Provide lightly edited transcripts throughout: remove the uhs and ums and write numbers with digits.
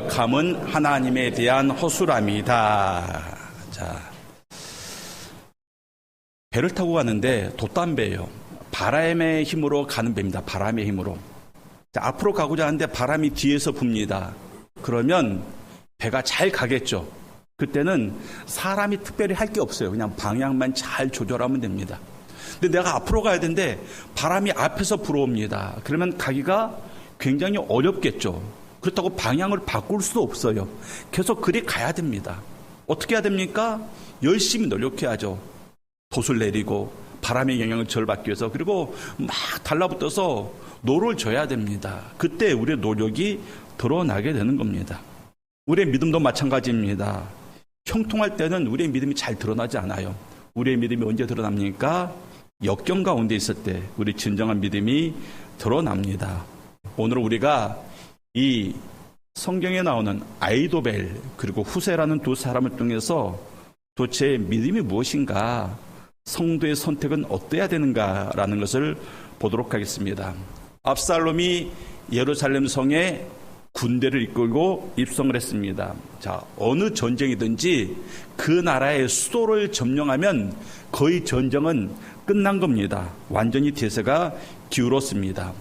감은 하나님에 대한 허술함이다. 자, 배를 타고 가는데 돛담배예요. 바람의 힘으로 가는 배입니다. 바람의 힘으로. 자, 앞으로 가고자 하는데 바람이 뒤에서 붑니다. 그러면 배가 잘 가겠죠. 그때는 사람이 특별히 할 게 없어요. 그냥 방향만 잘 조절하면 됩니다. 근데 내가 앞으로 가야 되는데 바람이 앞에서 불어옵니다. 그러면 가기가 굉장히 어렵겠죠. 그렇다고 방향을 바꿀 수도 없어요. 계속 그리 가야 됩니다. 어떻게 해야 됩니까? 열심히 노력해야죠. 돛을 내리고 바람의 영향을 덜 받기 위해서, 그리고 막 달라붙어서 노를 져야 됩니다. 그때 우리의 노력이 드러나게 되는 겁니다. 우리의 믿음도 마찬가지입니다. 형통할 때는 우리의 믿음이 잘 드러나지 않아요. 우리의 믿음이 언제 드러납니까? 역경 가운데 있을 때 우리 진정한 믿음이 드러납니다. 오늘 우리가 이 성경에 나오는 아이도벨 그리고 후세라는 두 사람을 통해서 도대체 믿음이 무엇인가, 성도의 선택은 어때야 되는가라는 것을 보도록 하겠습니다. 압살롬이 예루살렘 성에 군대를 이끌고 입성을 했습니다. 자, 어느 전쟁이든지 그 나라의 수도를 점령하면 거의 전쟁은 끝난 겁니다. 완전히 대세가 기울었습니다.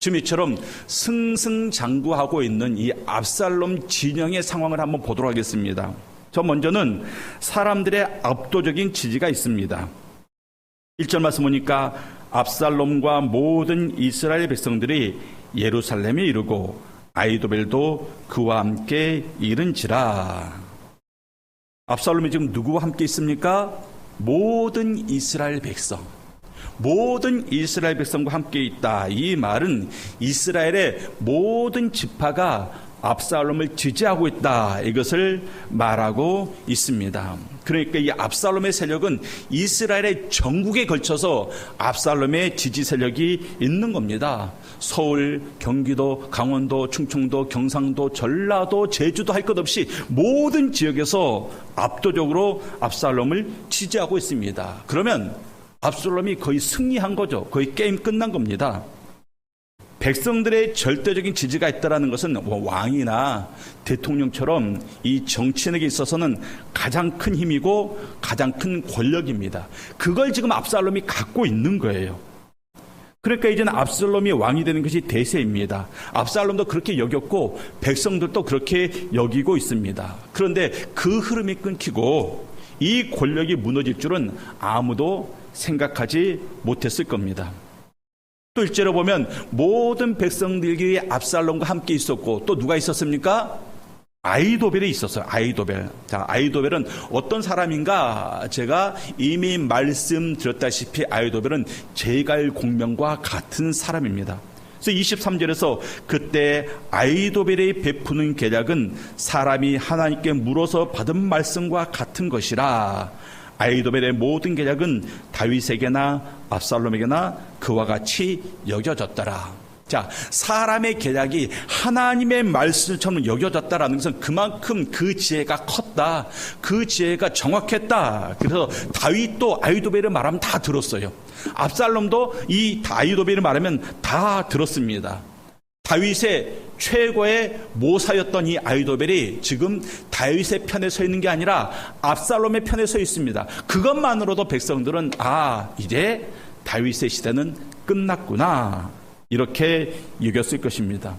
지금 이처럼 승승장구하고 있는 이 압살롬 진영의 상황을 한번 보도록 하겠습니다. 저 먼저는 사람들의 압도적인 지지가 있습니다. 1절 말씀 보니까 압살롬과 모든 이스라엘 백성들이 예루살렘에 이르고 아이도벨도 그와 함께 이른지라. 압살롬이 지금 누구와 함께 있습니까? 모든 이스라엘 백성. 모든 이스라엘 백성과 함께 있다. 이 말은 이스라엘의 모든 지파가 압살롬을 지지하고 있다. 이것을 말하고 있습니다. 그러니까 이 압살롬의 세력은 이스라엘의 전국에 걸쳐서 압살롬의 지지 세력이 있는 겁니다. 서울, 경기도, 강원도, 충청도, 경상도, 전라도, 제주도 할 것 없이 모든 지역에서 압도적으로 압살롬을 지지하고 있습니다. 그러면 압살롬이 거의 승리한 거죠. 거의 게임 끝난 겁니다. 백성들의 절대적인 지지가 있다는 것은 왕이나 대통령처럼 이 정치인에게 있어서는 가장 큰 힘이고 가장 큰 권력입니다. 그걸 지금 압살롬이 갖고 있는 거예요. 그러니까 이제는 압살롬이 왕이 되는 것이 대세입니다. 압살롬도 그렇게 여겼고 백성들도 그렇게 여기고 있습니다. 그런데 그 흐름이 끊기고 이 권력이 무너질 줄은 아무도 생각하지 못했을 겁니다. 또 1절에 보면 모든 백성들이 압살롬과 함께 있었고 또 누가 있었습니까? 아이도벨이 있었어요. 아이도벨. 자, 아이도벨은 어떤 사람인가? 제가 이미 말씀드렸다시피 아이도벨은 제갈 공명과 같은 사람입니다. 그래서 23절에서 그때 아이도벨이 베푸는 계략은 사람이 하나님께 물어서 받은 말씀과 같은 것이라. 아이도벨의 모든 계략은 다윗에게나 압살롬에게나 그와 같이 여겨졌더라. 자, 사람의 계략이 하나님의 말씀처럼 여겨졌다라는 것은 그만큼 그 지혜가 컸다. 그 지혜가 정확했다. 그래서 다윗도 아이도벨을 말하면 다 들었어요. 압살롬도 이 아이도벨을 말하면 다 들었습니다. 다윗의 최고의 모사였던 이 아이도벨이 지금 다윗의 편에 서 있는 게 아니라 압살롬의 편에 서 있습니다. 그것만으로도 백성들은 이제 다윗의 시대는 끝났구나, 이렇게 여겼을 것입니다.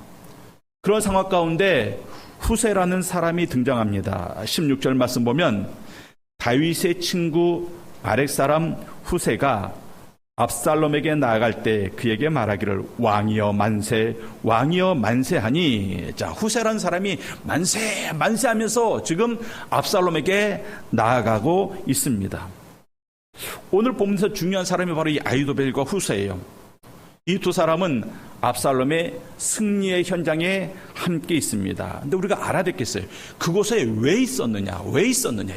그런 상황 가운데 후세라는 사람이 등장합니다. 16절 말씀 보면 다윗의 친구 아렉 사람 후세가 압살롬에게 나아갈 때 그에게 말하기를 왕이여 만세, 왕이여 만세하니. 자, 후세라는 사람이 만세 만세하면서 지금 압살롬에게 나아가고 있습니다. 오늘 보면서 중요한 사람이 바로 이 아이도벨과 후세예요. 이 두 사람은 압살롬의 승리의 현장에 함께 있습니다. 근데 우리가 알아야 되겠어요. 그곳에 왜 있었느냐,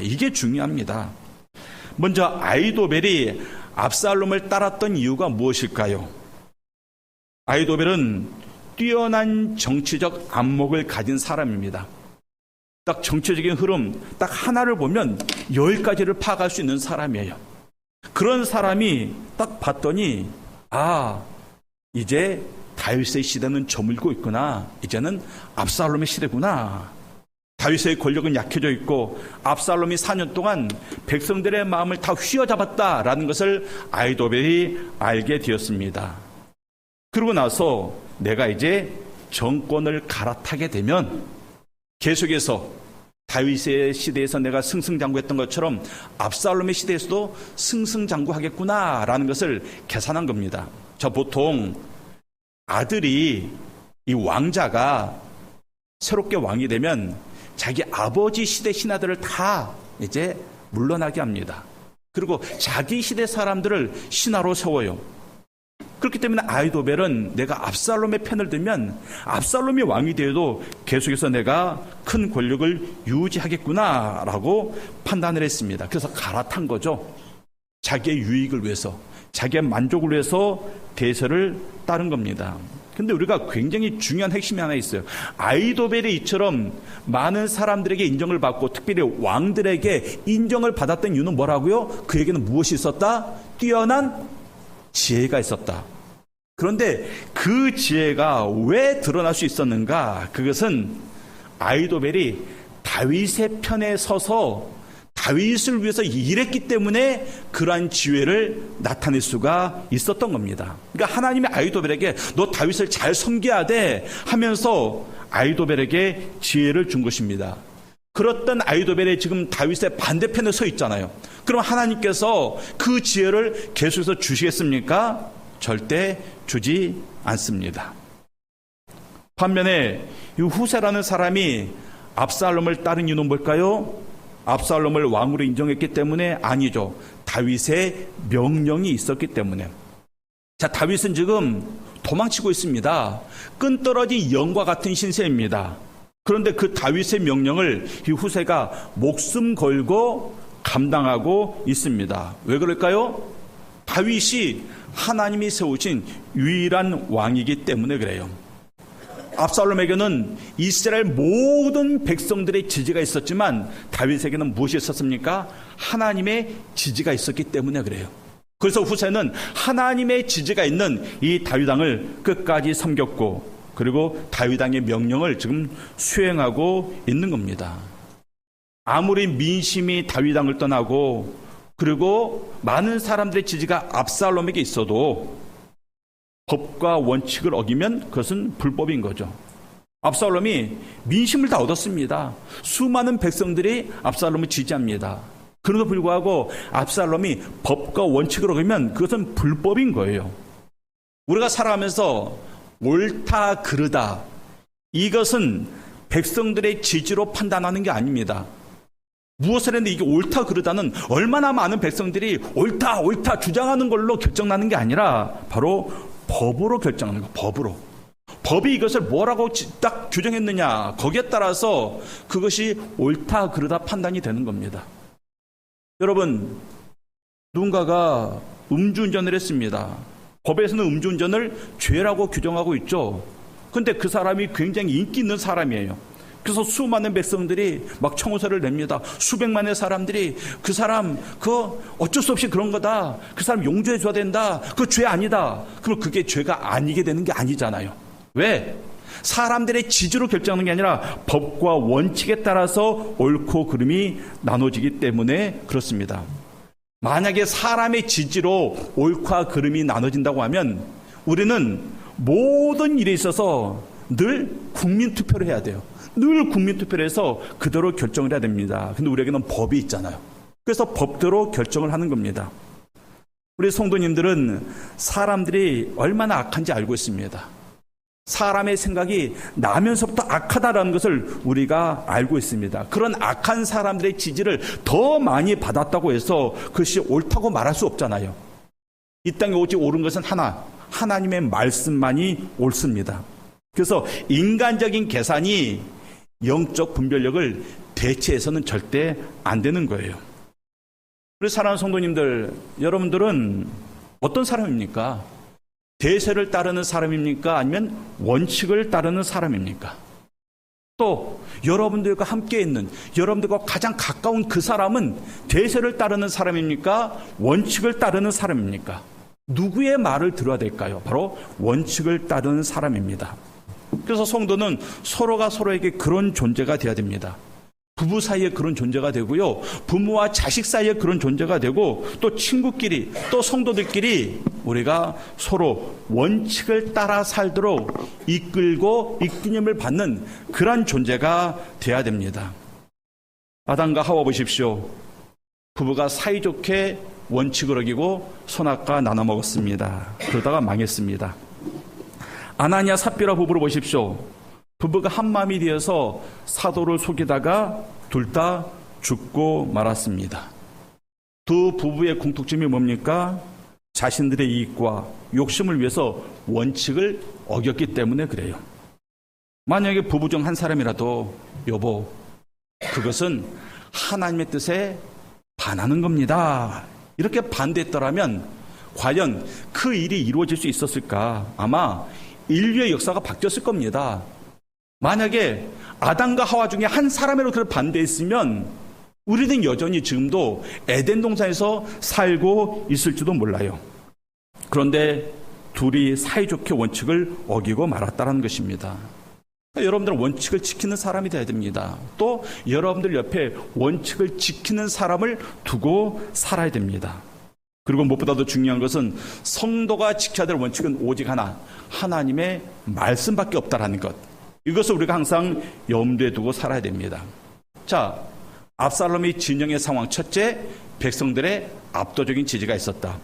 이게 중요합니다. 먼저 아이도벨이 압살롬을 따랐던 이유가 무엇일까요? 아이도벨은 뛰어난 정치적 안목을 가진 사람입니다. 딱 정치적인 흐름 딱 하나를 보면 10가지를 파악할 수 있는 사람이에요. 그런 사람이 딱 봤더니 이제 다윗의 시대는 저물고 있구나. 이제는 압살롬의 시대구나. 다윗의 권력은 약해져 있고 압살롬이 4년 동안 백성들의 마음을 다 휘어잡았다라는 것을 아히도벨이 알게 되었습니다. 그러고 나서 내가 이제 정권을 갈아타게 되면 계속해서 다윗의 시대에서 내가 승승장구했던 것처럼 압살롬의 시대에서도 승승장구하겠구나라는 것을 계산한 겁니다. 저 보통 아들이 이 왕자가 새롭게 왕이 되면 자기 아버지 시대 신하들을 다 이제 물러나게 합니다. 그리고 자기 시대 사람들을 신하로 세워요. 그렇기 때문에 아히도벨은 내가 압살롬의 편을 들면 압살롬이 왕이 되어도 계속해서 내가 큰 권력을 유지하겠구나라고 판단을 했습니다. 그래서 갈아탄 거죠. 자기의 유익을 위해서, 자기의 만족을 위해서 대세를 따른 겁니다. 근데 우리가 굉장히 중요한 핵심이 하나 있어요. 아히도벨이 이처럼 많은 사람들에게 인정을 받고 특별히 왕들에게 인정을 받았던 이유는 뭐라고요? 그에게는 무엇이 있었다? 뛰어난 지혜가 있었다. 그런데 그 지혜가 왜 드러날 수 있었는가? 그것은 아히도벨이 다윗의 편에 서서 다윗을 위해서 일했기 때문에 그러한 지혜를 나타낼 수가 있었던 겁니다. 그러니까 하나님이 아히도벨에게 너 다윗을 잘 섬겨야 돼 하면서 아히도벨에게 지혜를 준 것입니다. 그렇던 아히도벨이 지금 다윗의 반대편에 서 있잖아요. 그럼 하나님께서 그 지혜를 계속해서 주시겠습니까? 절대 주지 않습니다. 반면에 이 후세라는 사람이 압살롬을 따른 이유는 뭘까요? 압살롬을 왕으로 인정했기 때문에? 아니죠. 다윗의 명령이 있었기 때문에. 자, 다윗은 지금 도망치고 있습니다. 끈떨어진 영과 같은 신세입니다. 그런데 그 다윗의 명령을 이 후세가 목숨 걸고 감당하고 있습니다. 왜 그럴까요? 다윗이 하나님이 세우신 유일한 왕이기 때문에 그래요. 압살롬에게는 이스라엘 모든 백성들의 지지가 있었지만 다윗에게는 무엇이 있었습니까? 하나님의 지지가 있었기 때문에 그래요. 그래서 후세는 하나님의 지지가 있는 이 다윗 왕을 끝까지 섬겼고 그리고 다윗 왕의 명령을 지금 수행하고 있는 겁니다. 아무리 민심이 다윗 왕을 떠나고 그리고 많은 사람들의 지지가 압살롬에게 있어도 법과 원칙을 어기면 그것은 불법인 거죠. 압살롬이 민심을 다 얻었습니다. 수많은 백성들이 압살롬을 지지합니다. 그럼에도 불구하고 압살롬이 법과 원칙을 어기면 그것은 불법인 거예요. 우리가 살아가면서 옳다 그르다 이것은 백성들의 지지로 판단하는 게 아닙니다. 무엇을 했는데 이게 옳다 그르다는 얼마나 많은 백성들이 옳다 주장하는 걸로 결정나는 게 아니라 바로 법으로 결정하는 거. 법으로. 법이 이것을 뭐라고 딱 규정했느냐 거기에 따라서 그것이 옳다 그르다 판단이 되는 겁니다. 여러분, 누군가가 음주운전을 했습니다. 법에서는 음주운전을 죄라고 규정하고 있죠. 그런데 그 사람이 굉장히 인기 있는 사람이에요. 그래서 수많은 백성들이 막 청원서를 냅니다. 수백만의 사람들이 그 사람 어쩔 수 없이 그런 거다. 그 사람 용서해 줘야 된다. 그거 죄 아니다. 그럼 그게 죄가 아니게 되는 게 아니잖아요. 왜? 사람들의 지지로 결정하는 게 아니라 법과 원칙에 따라서 옳고 그름이 나눠지기 때문에 그렇습니다. 만약에 사람의 지지로 옳고 그름이 나눠진다고 하면 우리는 모든 일에 있어서 늘 국민투표를 해야 돼요. 늘 국민투표를 해서 그대로 결정을 해야 됩니다. 근데 우리에게는 법이 있잖아요. 그래서 법대로 결정을 하는 겁니다. 우리 성도님들은 사람들이 얼마나 악한지 알고 있습니다. 사람의 생각이 나면서부터 악하다라는 것을 우리가 알고 있습니다. 그런 악한 사람들의 지지를 더 많이 받았다고 해서 그것이 옳다고 말할 수 없잖아요. 이 땅에 오직 옳은 것은 하나님의 말씀만이 옳습니다. 그래서 인간적인 계산이 영적 분별력을 대체해서는 절대 안 되는 거예요. 우리 사랑하는 성도님들, 여러분들은 어떤 사람입니까? 대세를 따르는 사람입니까? 아니면 원칙을 따르는 사람입니까? 또 여러분들과 함께 있는, 여러분들과 가장 가까운 그 사람은 대세를 따르는 사람입니까? 원칙을 따르는 사람입니까? 누구의 말을 들어야 될까요? 바로 원칙을 따르는 사람입니다. 그래서 성도는 서로가 서로에게 그런 존재가 되어야 됩니다. 부부 사이에 그런 존재가 되고요. 부모와 자식 사이에 그런 존재가 되고 또 친구끼리 또 성도들끼리 우리가 서로 원칙을 따라 살도록 이끌고 이끌림을 받는 그런 존재가 되어야 됩니다. 아담과 하와 보십시오. 부부가 사이좋게 원칙을 어기고 선악과 나눠 먹었습니다. 그러다가 망했습니다. 아나니아 삽비라 부부를 보십시오. 부부가 한 마음이 되어서 사도를 속이다가 둘 다 죽고 말았습니다. 두 부부의 공통점이 뭡니까? 자신들의 이익과 욕심을 위해서 원칙을 어겼기 때문에 그래요. 만약에 부부 중 한 사람이라도 여보, 그것은 하나님의 뜻에 반하는 겁니다, 이렇게 반대했더라면 과연 그 일이 이루어질 수 있었을까? 아마 인류의 역사가 바뀌었을 겁니다. 만약에 아담과 하와 중에 한 사람이라도 그걸 반대했으면 우리는 여전히 지금도 에덴 동산에서 살고 있을지도 몰라요. 그런데 둘이 사이좋게 원칙을 어기고 말았다는 것입니다. 여러분들은 원칙을 지키는 사람이 되어야 됩니다. 또 여러분들 옆에 원칙을 지키는 사람을 두고 살아야 됩니다. 그리고 무엇보다도 중요한 것은 성도가 지켜야 될 원칙은 오직 하나, 하나님의 말씀밖에 없다라는 것. 이것을 우리가 항상 염두에 두고 살아야 됩니다. 자, 압살롬의 진영의 상황. 첫째, 백성들의 압도적인 지지가 있었다.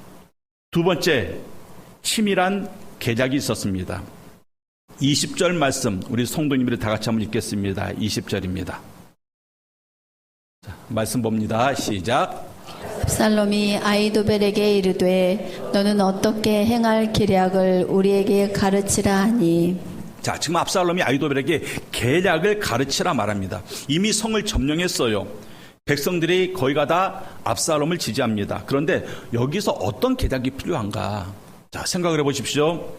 두 번째, 치밀한 계략이 있었습니다. 20절 말씀, 우리 성도님들이 다 같이 한번 읽겠습니다. 20절입니다. 자, 말씀 봅니다. 시작. 압살롬이 아히도벨에게 이르되 너는 어떻게 행할 계략을 우리에게 가르치라 하니. 자, 지금 압살롬이 아히도벨에게 계략을 가르치라 말합니다. 이미 성을 점령했어요. 백성들이 거의가 다 압살롬을 지지합니다. 그런데 여기서 어떤 계략이 필요한가? 자, 생각을 해보십시오.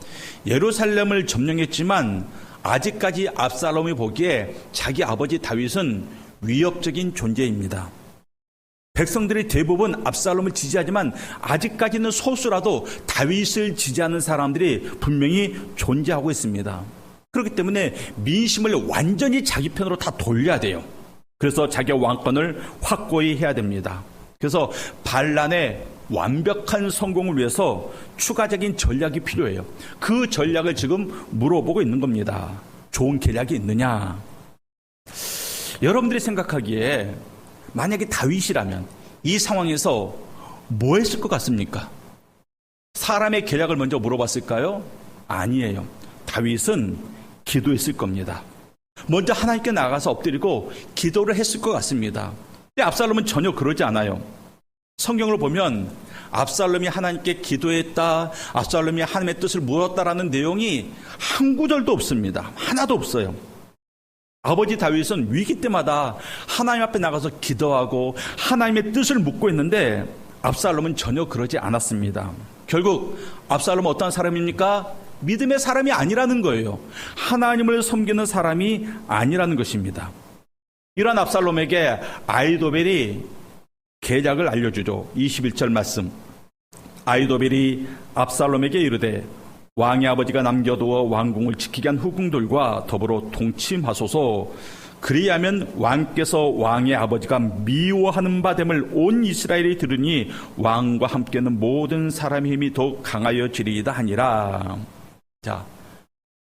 예루살렘을 점령했지만 아직까지 압살롬이 보기에 자기 아버지 다윗은 위협적인 존재입니다. 백성들이 대부분 압살롬을 지지하지만 아직까지는 소수라도 다윗을 지지하는 사람들이 분명히 존재하고 있습니다. 그렇기 때문에 민심을 완전히 자기 편으로 다 돌려야 돼요. 그래서 자기의 왕권을 확고히 해야 됩니다. 그래서 반란의 완벽한 성공을 위해서 추가적인 전략이 필요해요. 그 전략을 지금 물어보고 있는 겁니다. 좋은 계략이 있느냐? 여러분들이 생각하기에 만약에 다윗이라면 이 상황에서 뭐 했을 것 같습니까? 사람의 계략을 먼저 물어봤을까요? 아니에요. 다윗은 기도했을 겁니다. 먼저 하나님께 나가서 엎드리고 기도를 했을 것 같습니다. 근데 압살롬은 전혀 그러지 않아요. 성경을 보면 압살롬이 하나님께 기도했다, 압살롬이 하나님의 뜻을 물었다라는 내용이 한 구절도 없습니다. 하나도 없어요. 아버지 다윗은 위기 때마다 하나님 앞에 나가서 기도하고 하나님의 뜻을 묻고 있는데 압살롬은 전혀 그러지 않았습니다. 결국 압살롬은 어떤 사람입니까? 믿음의 사람이 아니라는 거예요. 하나님을 섬기는 사람이 아니라는 것입니다. 이런 압살롬에게 아히도벨이 계략을 알려주죠. 21절 말씀. 아히도벨이 압살롬에게 이르되 왕의 아버지가 남겨두어 왕궁을 지키게 한 후궁들과 더불어 동침하소서. 그리하면 왕께서 왕의 아버지가 미워하는 바 됨을 온 이스라엘이 들으니 왕과 함께는 모든 사람의 힘이 더욱 강하여지리이다 하니라. 자,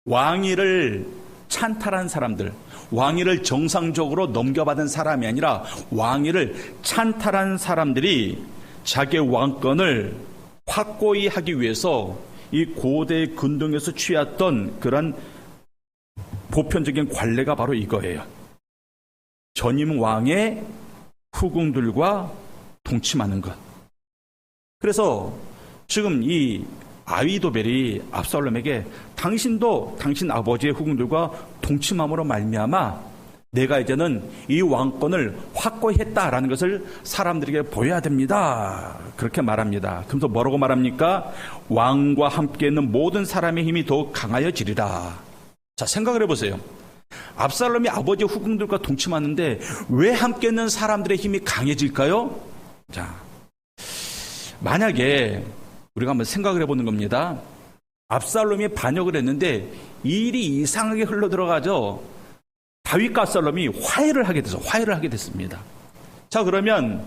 왕위를 찬탈한 사람들, 왕위를 정상적으로 넘겨받은 사람이 아니라 왕위를 찬탈한 사람들이 자기의 왕권을 확고히 하기 위해서 이 고대 근동에서 취했던 그런 보편적인 관례가 바로 이거예요. 전임 왕의 후궁들과 동침하는 것. 그래서 지금 이 아히도벨이 압살롬에게 당신도 당신 아버지의 후궁들과 동침함으로 말미암아 내가 이제는 이 왕권을 확고히 했다라는 것을 사람들에게 보여야 됩니다. 그렇게 말합니다. 그래서 뭐라고 말합니까? 왕과 함께 있는 모든 사람의 힘이 더욱 강하여지리라. 자, 생각을 해보세요. 압살롬이 아버지 후궁들과 동침하는데 왜 함께 있는 사람들의 힘이 강해질까요? 자, 만약에 우리가 한번 생각을 해보는 겁니다. 압살롬이 반역을 했는데 일이 이상하게 흘러들어가죠. 다윗과 압살롬이 화해를 하게 됐습니다. 자, 그러면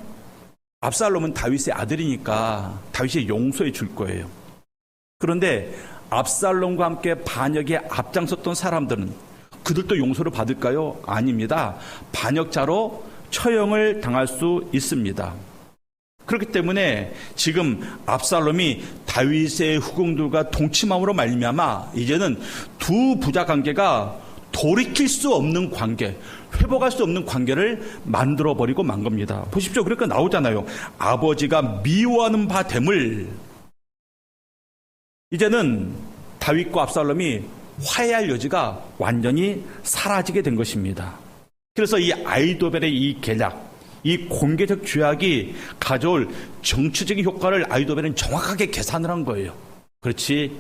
압살롬은 다윗의 아들이니까 다윗이 용서해 줄 거예요. 그런데 압살롬과 함께 반역에 앞장섰던 사람들은 그들도 용서를 받을까요? 아닙니다. 반역자로 처형을 당할 수 있습니다. 그렇기 때문에 지금 압살롬이 다윗의 후궁들과 동침함으로 말미암아 이제는 두 부자 관계가 돌이킬 수 없는 관계, 회복할 수 없는 관계를 만들어버리고 만 겁니다. 보십시오. 그러니까 나오잖아요. 아버지가 미워하는 바 됨을. 이제는 다윗과 압살롬이 화해할 여지가 완전히 사라지게 된 것입니다. 그래서 이 아이도벨의 이 계략, 이 공개적 죄악이 가져올 정치적인 효과를 아이도벨은 정확하게 계산을 한 거예요. 그렇지,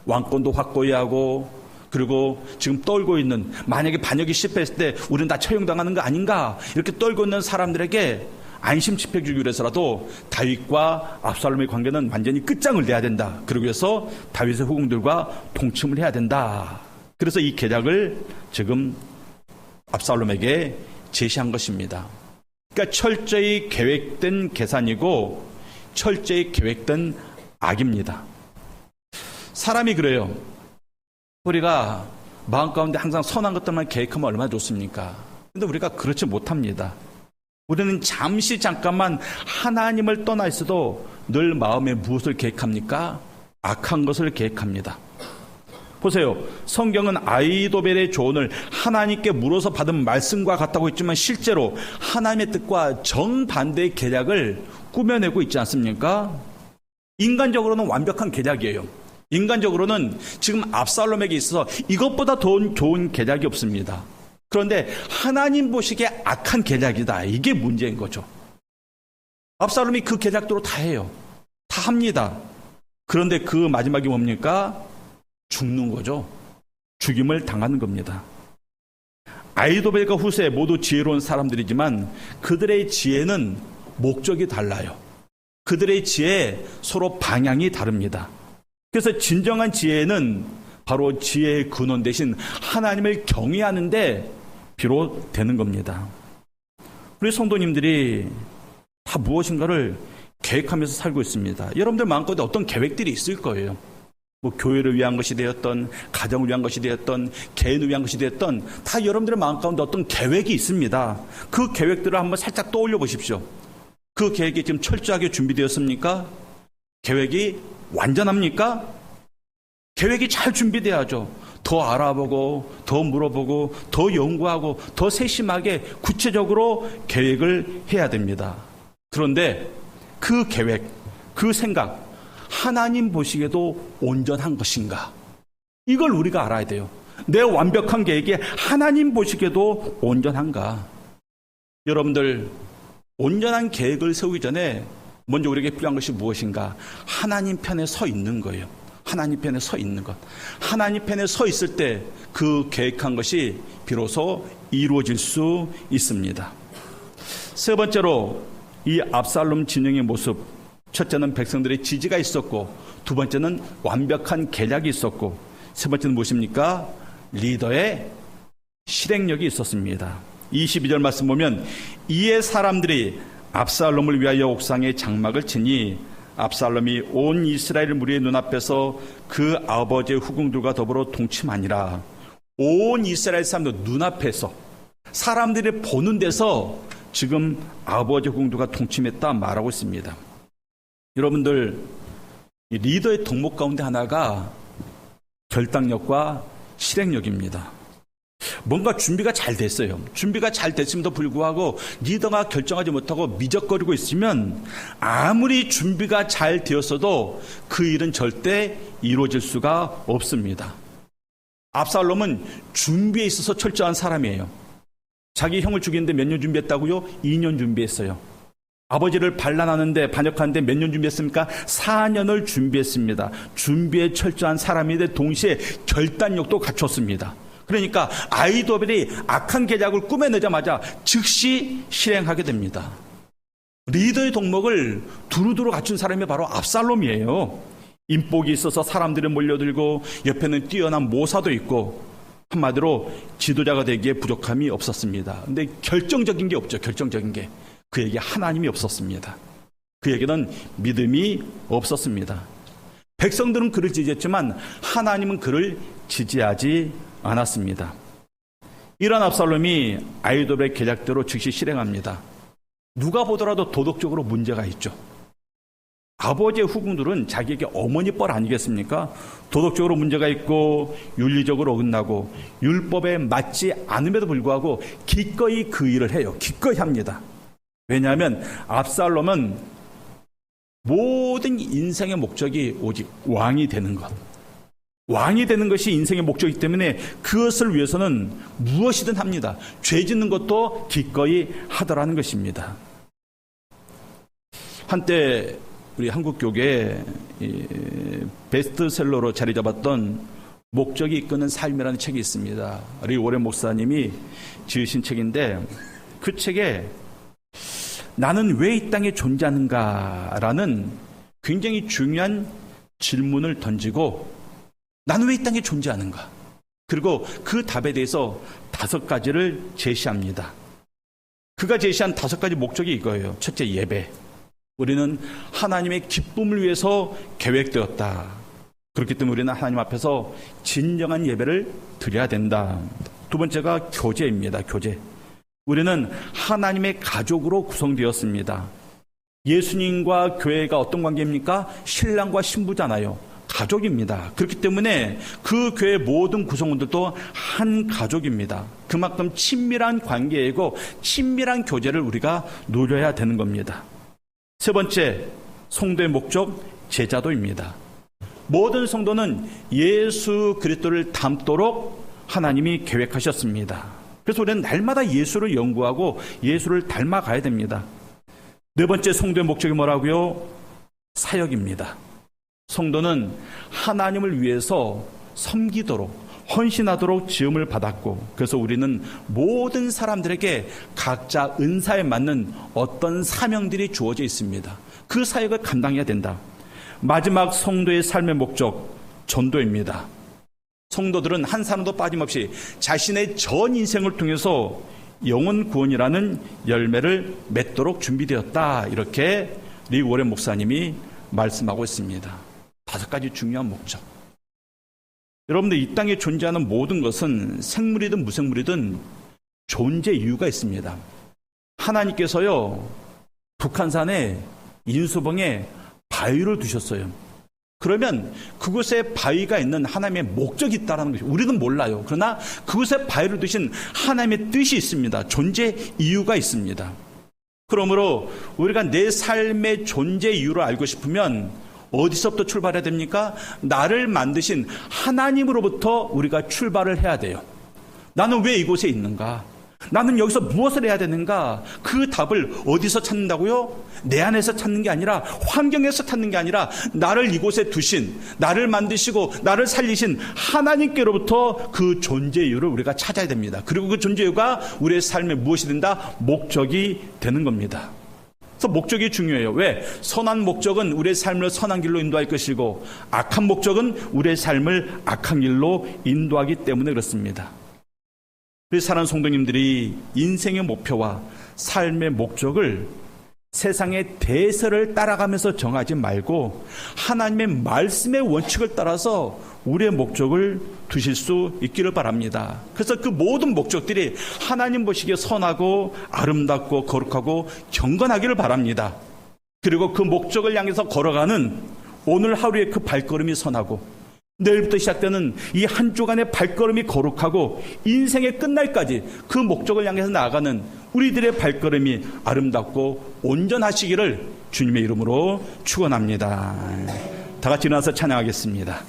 왕권도 확고히 하고, 그리고 지금 떨고 있는, 만약에 반역이 실패했을 때 우리는 다 처형당하는 거 아닌가, 이렇게 떨고 있는 사람들에게 안심 집회 주기 위해서라도 다윗과 압살롬의 관계는 완전히 끝장을 내야 된다. 그러기 위해서 다윗의 후궁들과 동침을 해야 된다. 그래서 이 계략을 지금 압살롬에게 제시한 것입니다. 그러니까 철저히 계획된 계산이고 철저히 계획된 악입니다. 사람이 그래요. 우리가 마음 가운데 항상 선한 것들만 계획하면 얼마나 좋습니까? 그런데 우리가 그렇지 못합니다. 우리는 잠깐만 하나님을 떠나 있어도 늘 마음에 무엇을 계획합니까? 악한 것을 계획합니다. 보세요. 성경은 아이도벨의 조언을 하나님께 물어서 받은 말씀과 같다고 했지만 실제로 하나님의 뜻과 정반대의 계략을 꾸며내고 있지 않습니까? 인간적으로는 완벽한 계략이에요. 인간적으로는 지금 압살롬에게 있어서 이것보다 더 좋은 계략이 없습니다. 그런데 하나님 보시기에 악한 계략이다. 이게 문제인 거죠. 압살롬이 그 계략대로 다 해요. 다 합니다. 그런데 그 마지막이 뭡니까? 죽는 거죠. 죽임을 당하는 겁니다. 아이도벨과 후세 모두 지혜로운 사람들이지만 그들의 지혜는 목적이 달라요. 그들의 지혜에 서로 방향이 다릅니다. 그래서 진정한 지혜는 바로 지혜의 근원 대신 하나님을 경외하는데 비롯되는 겁니다. 우리 성도님들이 다 무엇인가를 계획하면서 살고 있습니다. 여러분들 마음가운데 어떤 계획들이 있을 거예요. 뭐 교회를 위한 것이 되었던, 가정을 위한 것이 되었던, 개인을 위한 것이 되었던 다 여러분들의 마음 가운데 어떤 계획이 있습니다. 그 계획들을 한번 살짝 떠올려 보십시오. 그 계획이 지금 철저하게 준비되었습니까? 계획이 완전합니까? 계획이 잘 준비돼야죠. 더 알아보고, 더 물어보고, 더 연구하고, 더 세심하게 구체적으로 계획을 해야 됩니다. 그런데 그 계획, 그 생각, 하나님 보시기에도 온전한 것인가? 이걸 우리가 알아야 돼요. 내 완벽한 계획이 하나님 보시기에도 온전한가? 여러분들, 온전한 계획을 세우기 전에 먼저 우리에게 필요한 것이 무엇인가? 하나님 편에 서 있는 거예요. 하나님 편에 서 있는 것. 하나님 편에 서 있을 때 그 계획한 것이 비로소 이루어질 수 있습니다. 세 번째로 이 압살롬 진영의 모습. 첫째는 백성들의 지지가 있었고, 두 번째는 완벽한 계략이 있었고, 세 번째는 무엇입니까? 리더의 실행력이 있었습니다. 22절 말씀 보면 이에 사람들이 압살롬을 위하여 옥상에 장막을 치니 압살롬이 온 이스라엘 무리의 눈앞에서 그 아버지의 후궁들과 더불어 동침하니라. 온 이스라엘 사람들 눈앞에서 사람들이 보는 데서 지금 아버지 후궁들과 동침했다 말하고 있습니다. 여러분들, 이 리더의 덕목 가운데 하나가 결단력과 실행력입니다. 뭔가 준비가 잘 됐어요. 준비가 잘 됐음에도 불구하고 리더가 결정하지 못하고 미적거리고 있으면 아무리 준비가 잘 되었어도 그 일은 절대 이루어질 수가 없습니다. 압살롬은 준비에 있어서 철저한 사람이에요. 자기 형을 죽이는데 몇 년 준비했다고요? 2년 준비했어요. 아버지를 반란하는데, 반역하는데 몇 년 준비했습니까? 4년을 준비했습니다. 준비에 철저한 사람인데 동시에 결단력도 갖췄습니다. 그러니까 아이도벨이 악한 계략을 꾸며내자마자 즉시 실행하게 됩니다. 리더의 덕목을 두루두루 갖춘 사람이 바로 압살롬이에요. 인복이 있어서 사람들이 몰려들고 옆에는 뛰어난 모사도 있고 한마디로 지도자가 되기에 부족함이 없었습니다. 근데 결정적인 게 없죠. 결정적인 게. 그에게 하나님이 없었습니다. 그에게는 믿음이 없었습니다. 백성들은 그를 지지했지만 하나님은 그를 지지하지 않았습니다. 이런 압살롬이 아히도벨의 계략대로 즉시 실행합니다. 누가 보더라도 도덕적으로 문제가 있죠. 아버지의 후궁들은 자기에게 어머니 뻘 아니겠습니까? 도덕적으로 문제가 있고 윤리적으로 어긋나고 율법에 맞지 않음에도 불구하고 기꺼이 그 일을 해요. 기꺼이 합니다. 왜냐하면 압살롬은 모든 인생의 목적이 오직 왕이 되는 것. 왕이 되는 것이 인생의 목적이기 때문에 그것을 위해서는 무엇이든 합니다. 죄 짓는 것도 기꺼이 하더라는 것입니다. 한때 우리 한국교계에 베스트셀러로 자리 잡았던 목적이 이끄는 삶이라는 책이 있습니다. 리 오렌 목사님이 지으신 책인데 그 책에 나는 왜 이 땅에 존재하는가라는 굉장히 중요한 질문을 던지고 나는 왜 이 땅에 존재하는가? 그리고 그 답에 대해서 5가지를 제시합니다. 그가 제시한 5가지 목적이 이거예요. 첫째, 예배. 우리는 하나님의 기쁨을 위해서 계획되었다. 그렇기 때문에 우리는 하나님 앞에서 진정한 예배를 드려야 된다. 두 번째가 교제입니다. 교제. 우리는 하나님의 가족으로 구성되었습니다. 예수님과 교회가 어떤 관계입니까? 신랑과 신부잖아요. 가족입니다. 그렇기 때문에 그 교회 모든 구성원들도 한 가족입니다. 그만큼 친밀한 관계이고 친밀한 교제를 우리가 누려야 되는 겁니다. 세 번째, 성도의 목적, 제자도입니다. 모든 성도는 예수 그리스도를 닮도록 하나님이 계획하셨습니다. 그래서 우리는 날마다 예수를 연구하고 예수를 닮아가야 됩니다. 네 번째, 성도의 목적이 뭐라고요? 사역입니다. 성도는 하나님을 위해서 섬기도록 헌신하도록 지음을 받았고 그래서 우리는 모든 사람들에게 각자 은사에 맞는 어떤 사명들이 주어져 있습니다. 그 사역을 감당해야 된다. 마지막 성도의 삶의 목적, 전도입니다. 성도들은 한 사람도 빠짐없이 자신의 전 인생을 통해서 영혼 구원이라는 열매를 맺도록 준비되었다. 이렇게 리 오렌 목사님이 말씀하고 있습니다. 5가지 중요한 목적. 여러분들 이 땅에 존재하는 모든 것은 생물이든 무생물이든 존재 이유가 있습니다. 하나님께서요 북한산에 인수봉에 바위를 두셨어요. 그러면 그곳에 바위가 있는 하나님의 목적이 있다는 것이 우리는 몰라요. 그러나 그곳에 바위를 두신 하나님의 뜻이 있습니다. 존재 이유가 있습니다. 그러므로 우리가 내 삶의 존재 이유를 알고 싶으면 어디서부터 출발해야 됩니까? 나를 만드신 하나님으로부터 우리가 출발을 해야 돼요. 나는 왜 이곳에 있는가? 나는 여기서 무엇을 해야 되는가? 그 답을 어디서 찾는다고요? 내 안에서 찾는 게 아니라 환경에서 찾는 게 아니라 나를 이곳에 두신, 나를 만드시고 나를 살리신 하나님께로부터 그 존재 이유를 우리가 찾아야 됩니다. 그리고 그 존재 이유가 우리의 삶에 무엇이 된다? 목적이 되는 겁니다. 그래서 목적이 중요해요. 왜? 선한 목적은 우리의 삶을 선한 길로 인도할 것이고 악한 목적은 우리의 삶을 악한 길로 인도하기 때문에 그렇습니다. 그래서 사랑하는 성도님들이 인생의 목표와 삶의 목적을 세상의 대세를 따라가면서 정하지 말고 하나님의 말씀의 원칙을 따라서 우리의 목적을 두실 수 있기를 바랍니다. 그래서 그 모든 목적들이 하나님 보시기에 선하고 아름답고 거룩하고 경건하기를 바랍니다. 그리고 그 목적을 향해서 걸어가는 오늘 하루의 그 발걸음이 선하고 내일부터 시작되는 이 한 주간의 발걸음이 거룩하고 인생의 끝날까지 그 목적을 향해서 나아가는 우리들의 발걸음이 아름답고 온전하시기를 주님의 이름으로 축원합니다. 다 같이 일어나서 찬양하겠습니다.